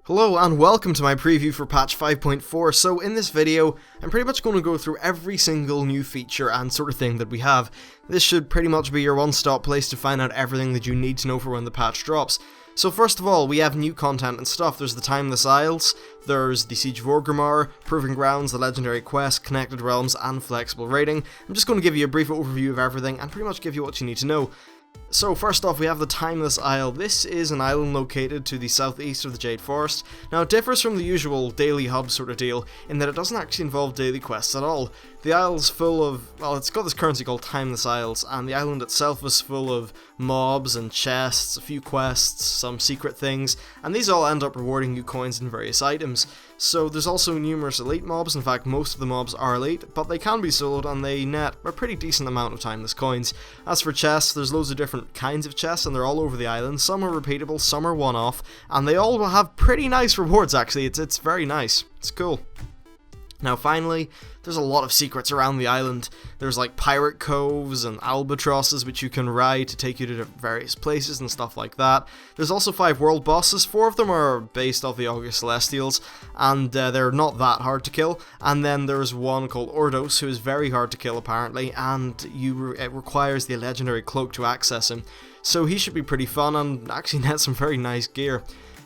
Hello and welcome to my preview for patch 5.4. So in this video, I'm pretty much going to go through every single new feature and sort of thing that we have. This should pretty much be your one-stop place to find out everything that you need to know for when the patch drops. So first of all, we have new content and stuff. There's the Timeless Isles, there's the Siege of Orgrimmar, Proving Grounds, the Legendary Quest, Connected Realms, and Flexible Raiding. I'm just going to give you a brief overview of everything and pretty much give you what you need to know. So first off, we have the Timeless Isle. This is an island located to the southeast of the Jade Forest. Now it differs from the usual daily hub sort of deal in that it doesn't actually involve daily quests at all. The isle's full of, well, it's got this currency called Timeless Isles, and the island itself is full of mobs and chests, a few quests, some secret things, and these all end up rewarding you coins and various items. So there's also numerous elite mobs. In fact, most of the mobs are elite, but they can be soloed and they net a pretty decent amount of timeless coins. As for chests, there's loads of different kinds of chests and they're all over the island. Some are repeatable, some are one-off, and they all have pretty nice rewards actually. It's very nice. It's cool. Now finally, there's a lot of secrets around the island. There's like pirate coves and albatrosses which you can ride to take you to various places and stuff like that. There's also 5 world bosses. 4 of them are based off the August Celestials, and they're not that hard to kill. And then there's one called Ordos, who is very hard to kill apparently, and it requires the legendary cloak to access him. So he should be pretty fun and actually net some very nice gear.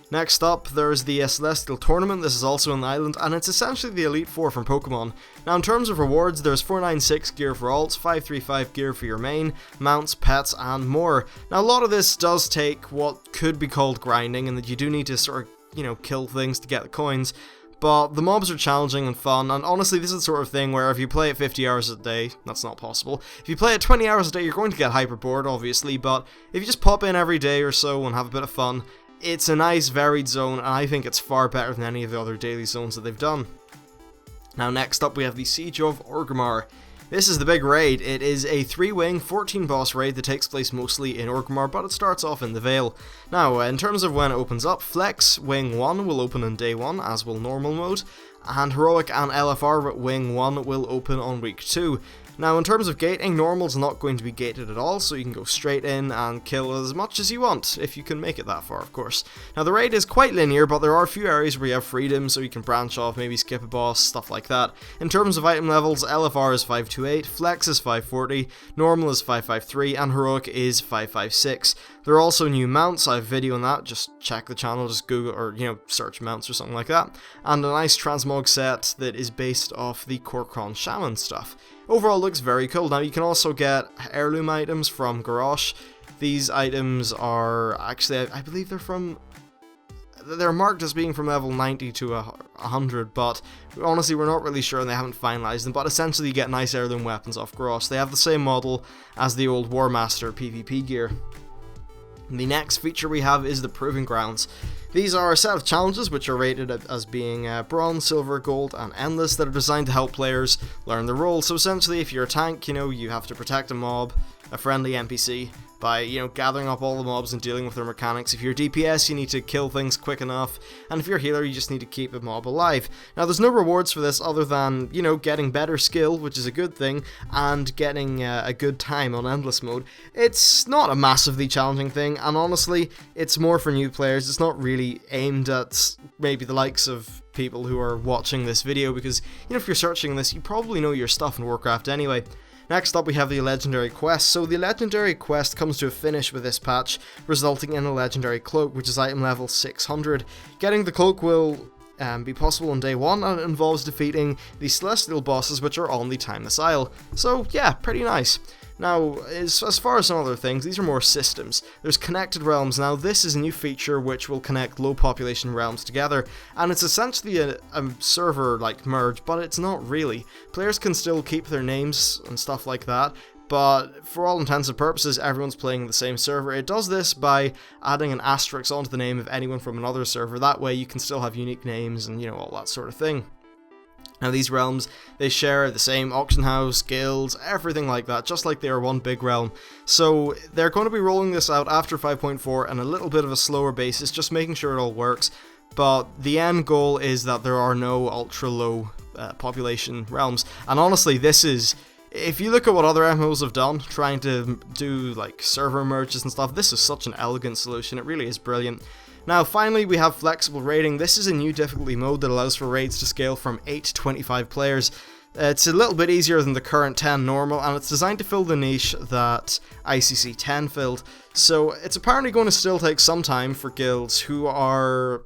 Next up, there's the Celestial Tournament. This is also on the island, and it's essentially the Elite Four from Pokemon. Now in terms of rewards, there's 496 gear for alts, 535 gear for your main, mounts, pets, and more. Now a lot of this does take what could be called grinding, and that you do need to sort of, kill things to get the coins. But the mobs are challenging and fun, and honestly this is the sort of thing where if you play it 50 hours a day, that's not possible. If you play it 20 hours a day, you're going to get hyper bored, obviously, but if you just pop in every day or so and have a bit of fun, it's a nice varied zone, and I think it's far better than any of the other daily zones that they've done. Now next up we have the Siege of Orgrimmar. This is the big raid. It is a 3-wing, 14-boss raid that takes place mostly in Orgrimmar, but it starts off in the Vale. Now, in terms of when it opens up, Flex Wing 1 will open on day 1, as will Normal Mode, and Heroic and LFR Wing 1 will open on week 2. Now in terms of gating, Normal's not going to be gated at all, so you can go straight in and kill as much as you want, if you can make it that far of course. Now the raid is quite linear, but there are a few areas where you have freedom, so you can branch off, maybe skip a boss, stuff like that. In terms of item levels, LFR is 528, Flex is 540, Normal is 553, and Heroic is 556. There are also new mounts. I have a video on that, just check the channel, just Google or search mounts or something like that. And a nice transmog set that is based off the Korkron Shaman stuff. Overall looks very cool. Now you can also get Heirloom Items from Garrosh. These items are actually, I believe they're marked as being from level 90 to 100, but honestly we're not really sure and they haven't finalized them, but essentially you get nice heirloom weapons off Garrosh. They have the same model as the old War Master PvP gear. The next feature we have is the Proving Grounds. These are a set of challenges which are rated as being bronze, silver, gold, and endless that are designed to help players learn the role. So essentially if you're a tank, you have to protect a mob, a friendly NPC, by gathering up all the mobs and dealing with their mechanics. If you're DPS, you need to kill things quick enough, and if you're a healer, you just need to keep a mob alive. Now there's no rewards for this other than getting better skill, which is a good thing, and getting a good time on endless mode. It's not a massively challenging thing, and honestly it's more for new players. It's not really aimed at maybe the likes of people who are watching this video, because if you're searching this, you probably know your stuff in Warcraft anyway. Next up we have the Legendary Quest. So the Legendary Quest comes to a finish with this patch, resulting in a Legendary Cloak, which is item level 600. Getting the cloak will be possible on day 1, and it involves defeating the Celestial bosses which are on the Timeless Isle. So yeah, pretty nice. Now, as far as some other things, these are more systems. There's Connected Realms. Now this is a new feature which will connect low population realms together, and it's essentially a server-like merge, but it's not really. Players can still keep their names and stuff like that, but for all intents and purposes, everyone's playing the same server. It does this by adding an asterisk onto the name of anyone from another server. That way you can still have unique names and all that sort of thing. Now these realms, they share the same auction house, guilds, everything like that, just like they are one big realm. So they're going to be rolling this out after 5.4 on a little bit of a slower basis, just making sure it all works. But the end goal is that there are no ultra low population realms. And honestly, this is, if you look at what other MMOs have done, trying to do like server merges and stuff, this is such an elegant solution. It really is brilliant. Now finally we have flexible raiding. This is a new difficulty mode that allows for raids to scale from 8 to 25 players. It's a little bit easier than the current 10 normal, and it's designed to fill the niche that ICC 10 filled. So it's apparently going to still take some time for guilds who are,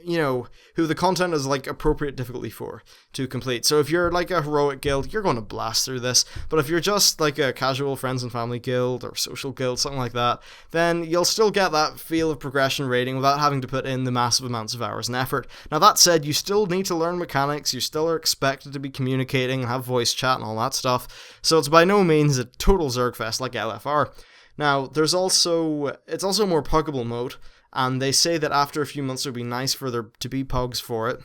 you know, who the content is like appropriate difficulty for to complete. So if you're like a heroic guild, you're going to blast through this. But if you're just like a casual friends and family guild or social guild, something like that, then you'll still get that feel of progression rating without having to put in the massive amounts of hours and effort. Now that said, you still need to learn mechanics, you still are expected to be communicating and have voice chat and all that stuff. So it's by no means a total Zergfest like LFR. Now, it's also a more puggable mode, and they say that after a few months it would be nice for there to be pugs for it.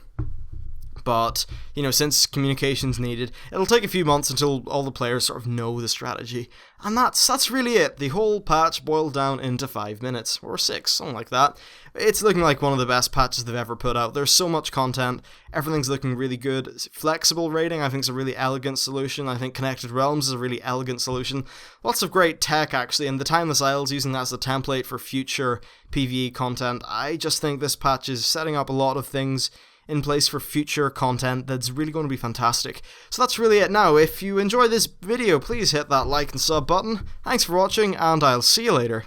But, you know, since communication's needed, it'll take a few months until all the players sort of know the strategy. And that's really it. The whole patch boiled down into 5 minutes, or 6, something like that. It's looking like one of the best patches they've ever put out. There's so much content, everything's looking really good. Flexible raiding, I think, is a really elegant solution. I think Connected Realms is a really elegant solution. Lots of great tech, actually, and the Timeless Isles, using that as a template for future PvE content. I just think this patch is setting up a lot of things in place for future content that's really going to be fantastic. So that's really it now. If you enjoyed this video, please hit that like and sub button. Thanks for watching, and I'll see you later.